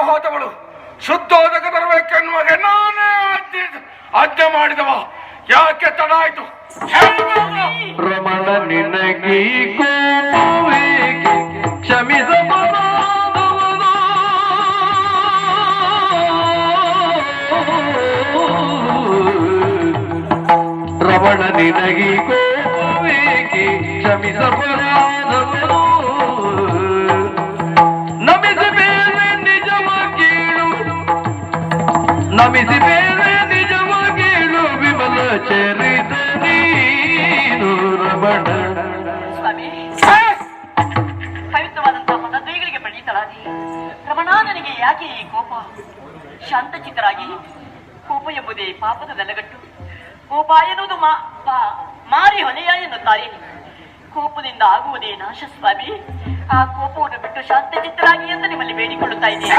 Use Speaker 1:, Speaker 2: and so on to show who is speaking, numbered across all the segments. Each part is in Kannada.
Speaker 1: ಹೋದವಳು ಶುದ್ಧೋದಕ ತರಬೇಕೆನ್ನುವಾಗ ನಾನೇ ಆಜ್ಞೆ ಮಾಡಿದವ. ಯಾಕೆ ತಡ ಆಯ್ತು?
Speaker 2: ರಮಣ ನಿನಗೆ ಕ್ಷಮಿಸಬಾರದವನು ರಮಣ ನಿನಗೆ ಗೋವೇಗೆ ಕ್ಷಮಿಸಬಾರದವನು ನಮಿಸಿ ಬೇರೆ ನಿಜವ ಕೇಳು ನಮಿಸಿ ಬೇರೆ ನಿಜವ ಕೇಳು ವಿಮಲ ಚರಿತ ನೀನು ರಮಣ.
Speaker 3: ಸ್ವಾಮಿ, ಪವಿತ್ರವಾದಂತಹ ನನ್ನ ದೈಗಳಿಗೆ ಬಳಿತಳಾಗಿ ರಮಣ ನನಗೆ ಯಾಕೆ ಈ ಕೋಪ? ಶಾಂತಚಿತ್ತರಾಗಿ ಕೋಪ ಎಂಬುದೇ ಪಾಪದ ನೆಲಗಟ್ಟು. ಕೋಪ ಎನ್ನುವುದು ಮಾರಿ ಹೊಲೆಯ ಎನ್ನುತ್ತಾರೆ. ಕೋಪದಿಂದ ಆಗುವುದೇ ನಾಶ ಸ್ವಾಮಿ. ಆ ಕೋಪವನ್ನು ಬಿಟ್ಟು ಶಾಂತಚಿತ್ತರಾಗಿ ಎಂದು ನಿಮ್ಮಲ್ಲಿ ಬೇಡಿಕೊಳ್ಳುತ್ತಾ ಇದ್ದೇನೆ.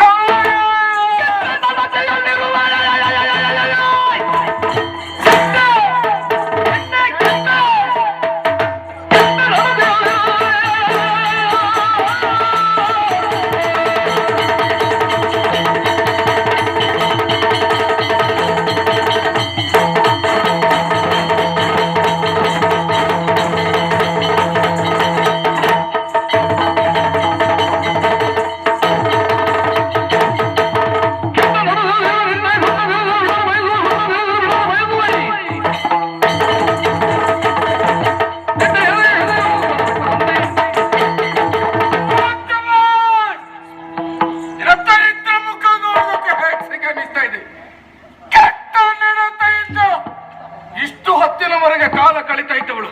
Speaker 1: ಕಾಲ ಕಳಿತಾ ಇದ್ದವಳು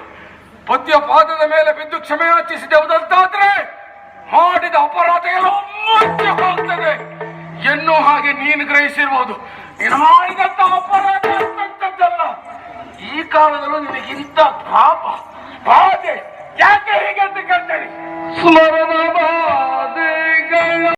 Speaker 1: ಪತಿಯ ಪಾದದ ಮೇಲೆ ಬಿದ್ದು ಕ್ಷಮೆ ಯಾಚಿಸಿದೆವುದಂತಾದ್ರೆ ಮಾಡಿದ ಅಪರಾಧ ಎಲ್ಲ ಮುಚ್ಚಿ ಹೋಗ್ತದೆ ಎನ್ನುವ ಹಾಗೆ ನೀನು ಗ್ರಹಿಸಿರ್ಬೋದು. ನೀನು ಮಾಡಿದಂತ ಅಪರಾಧ ಅಂತದ್ದಲ್ಲ. ಈ ಕಾಲದಲ್ಲೂ ನಿನಗಿಂತ ಪಾಪ ಬಾಧೆ ಯಾಕೆ ಹೀಗೆ ಅಂತ ಕೇಳ್ತೇನೆ.
Speaker 2: ಸ್ಮರಣ ಬಾಧೆಗಳ